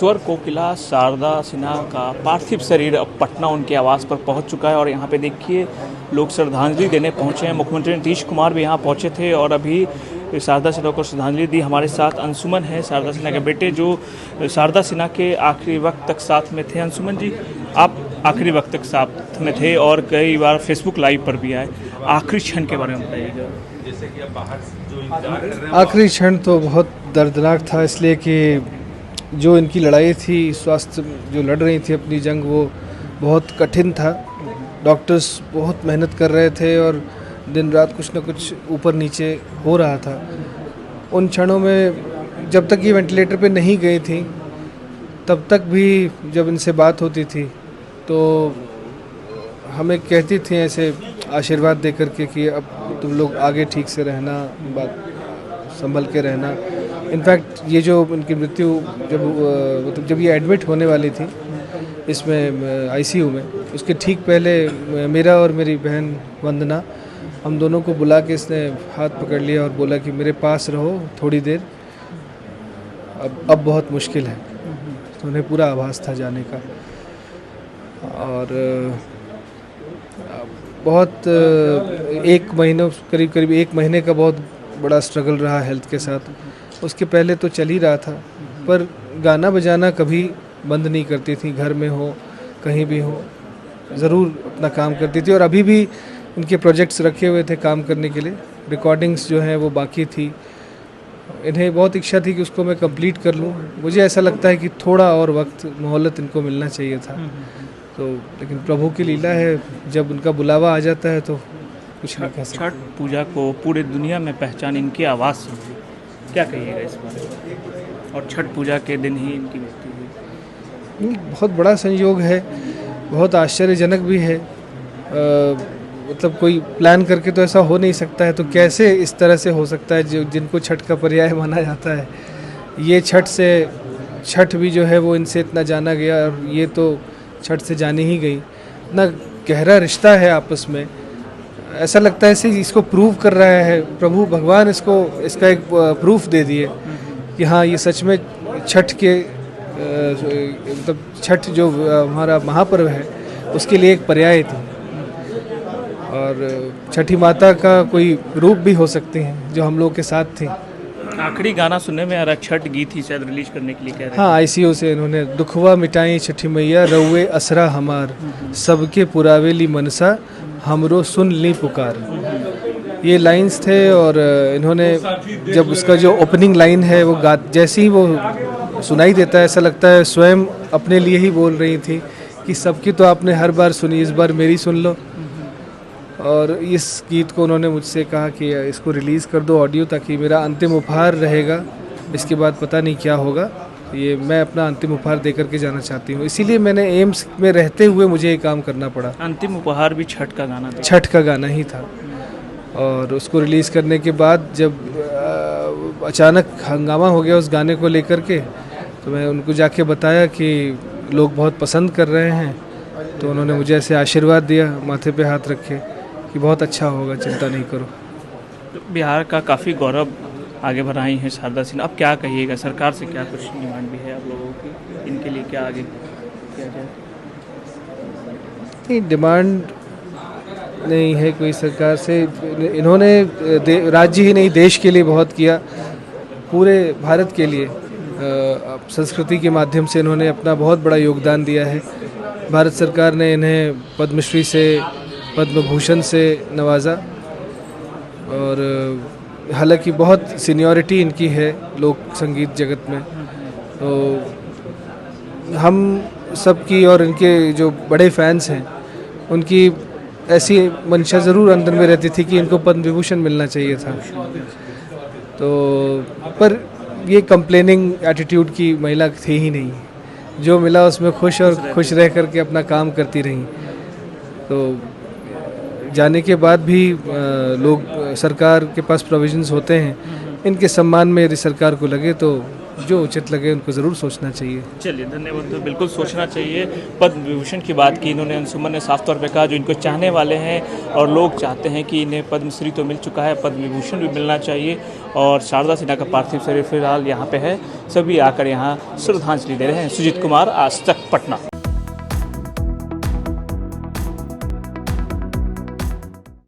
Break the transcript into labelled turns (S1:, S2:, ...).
S1: स्वर कोकिला शारदा सिन्हा का पार्थिव शरीर अब पटना उनके आवास पर पहुंच चुका है और यहाँ पे देखिए लोग श्रद्धांजलि देने पहुंचे हैं। मुख्यमंत्री नीतीश कुमार भी यहाँ पहुंचे थे और अभी शारदा सिन्हा को श्रद्धांजलि दी। हमारे साथ अंशुमन है, शारदा सिन्हा के बेटे, जो शारदा सिन्हा के आखिरी वक्त तक साथ में थे। अंशुमन जी, आप आखिरी वक्त तक साथ में थे और कई बार फेसबुक लाइव पर भी आए। आखिरी क्षण के बारे में बताइएगा। जैसे कि आप बाहर जो इंतजार कर रहे हैं।
S2: आखिरी क्षण तो बहुत दर्दनाक था, इसलिए कि जो इनकी लड़ाई थी, स्वास्थ्य जो लड़ रही थी अपनी जंग, वो बहुत कठिन था। डॉक्टर्स बहुत मेहनत कर रहे थे और दिन रात कुछ न कुछ ऊपर नीचे हो रहा था। उन क्षणों में जब तक ये वेंटिलेटर पे नहीं गई थी, तब तक भी जब इनसे बात होती थी तो हमें कहती थी ऐसे आशीर्वाद दे करके कि अब तुम लोग आगे ठीक से रहना, बात संभल के रहना। इनफैक्ट ये जो इनकी मृत्यु जब ये एडमिट होने वाली थी इसमें आईसीयू में, उसके ठीक पहले मेरा और मेरी बहन वंदना, हम दोनों को बुला के इसने हाथ पकड़ लिया और बोला कि मेरे पास रहो थोड़ी देर, अब बहुत मुश्किल है। तो उन्हें पूरा आभास था जाने का और बहुत करीब एक महीने का बहुत बड़ा स्ट्रगल रहा हेल्थ के साथ। उसके पहले तो चल ही रहा था, पर गाना बजाना कभी बंद नहीं करती थी। घर में हो, कहीं भी हो, ज़रूर अपना काम करती थी और अभी भी उनके प्रोजेक्ट्स रखे हुए थे काम करने के लिए। रिकॉर्डिंग्स जो हैं वो बाकी थी, इन्हें बहुत इच्छा थी कि उसको मैं कंप्लीट कर लूँ। मुझे ऐसा लगता है कि थोड़ा और वक्त, मोहलत इनको मिलना चाहिए था। तो लेकिन प्रभु की लीला है, जब उनका बुलावा आ जाता है तो कुछ नहीं कह सकते।
S1: छठ पूजा को पूरे दुनिया में पहचान इनकी आवाज़ से हुई, क्या कहिएगा इस बारे में? और छठ पूजा के दिन ही इनकी मृत्यु हुई।
S2: बहुत बड़ा संयोग है, बहुत आश्चर्यजनक भी है। मतलब कोई प्लान करके तो ऐसा हो नहीं सकता है, तो कैसे इस तरह से हो सकता है? जो जिनको छठ का पर्याय माना जाता है, ये छठ भी जो है वो इनसे इतना जाना गया और ये तो छठ से जानी ही गई। इतना गहरा रिश्ता है आपस में, ऐसा लगता है इसको प्रूव कर रहा है प्रभु भगवान, इसका एक प्रूफ दे दिए कि हाँ, ये सच में छठ के मतलब छठ जो हमारा महापर्व है उसके लिए एक पर्याय थी और छठी माता का कोई रूप भी हो सकते हैं जो हम लोग के साथ थी।
S1: आखिरी गाना सुनने में आ रहा, छठ गीत ही शायद रिलीज करने के लिए कह रहे हैं।
S2: हाँ, आईसीयू से इन्होंने दुखवा मिटाई छठी मैया, रउए असरा हमार, सबके पुरावेली मनसा, हमरो सुन ली पुकार। ये लाइंस थे और इन्होंने जब उसका जो ओपनिंग लाइन है वो जैसे ही वो सुनाई देता है, ऐसा लगता है स्वयं अपने लिए ही बोल रही थी कि सबकी तो आपने हर बार सुनी, इस बार मेरी सुन लो। और इस गीत को उन्होंने मुझसे कहा कि इसको रिलीज़ कर दो ऑडियो, ताकि मेरा अंतिम उपहार रहेगा, इसके बाद पता नहीं क्या होगा। ये मैं अपना अंतिम उपहार दे करके जाना चाहती हूँ, इसीलिए मैंने एम्स में रहते हुए मुझे ये काम करना पड़ा।
S1: अंतिम उपहार भी छठ का गाना था?
S2: छठ का गाना ही था। और उसको रिलीज़ करने के बाद जब अचानक हंगामा हो गया उस गाने को लेकर के, तो मैं उनको जाके बताया कि लोग बहुत पसंद कर रहे हैं। तो उन्होंने मुझे ऐसे आशीर्वाद दिया, माथे पे हाथ रखे कि बहुत अच्छा होगा, चिंता नहीं करो।
S1: तो बिहार का काफ़ी गौरव आगे बढ़ाई हैं शारदा सिन्हा, अब क्या कहिएगा? सरकार से क्या कुछ डिमांड भी है आप लोगों की, इनके लिए क्या आगे किया जाए?
S2: नहीं, डिमांड नहीं है कोई सरकार से। इन्होंने राज्य ही नहीं, देश के लिए बहुत किया, पूरे भारत के लिए। संस्कृति के माध्यम से इन्होंने अपना बहुत बड़ा योगदान दिया है। भारत सरकार ने इन्हें पद्मश्री से, पद्म भूषण से नवाजा और हालांकि बहुत सीनियरिटी इनकी है लोक संगीत जगत में। तो हम सबकी और इनके जो बड़े फैंस हैं उनकी ऐसी मंशा ज़रूर अंदर में रहती थी कि इनको पद्म विभूषण मिलना चाहिए था। तो पर ये कंप्लेनिंग एटीट्यूड की महिला थी ही नहीं, जो मिला उसमें खुश और खुश रह करके अपना काम करती रहीं। तो जाने के बाद भी लोग, सरकार के पास प्रोविजंस होते हैं, इनके सम्मान में यदि सरकार को लगे तो जो उचित लगे उनको ज़रूर सोचना चाहिए।
S1: चलिए धन्यवाद। तो बिल्कुल सोचना चाहिए। पद्म विभूषण की बात की इन्होंने, अंशुमन ने साफ तौर पे कहा जो इनको चाहने वाले हैं और लोग चाहते हैं कि इन्हें पद्मश्री तो मिल चुका है, पद्म विभूषण भी मिलना चाहिए। और शारदा सिन्हा का पार्थिव शरीर फिलहाल यहाँ पे है, सभी आकर यहाँ श्रद्धांजलि दे रहे हैं। सुजीत कुमार, आज तक, पटना।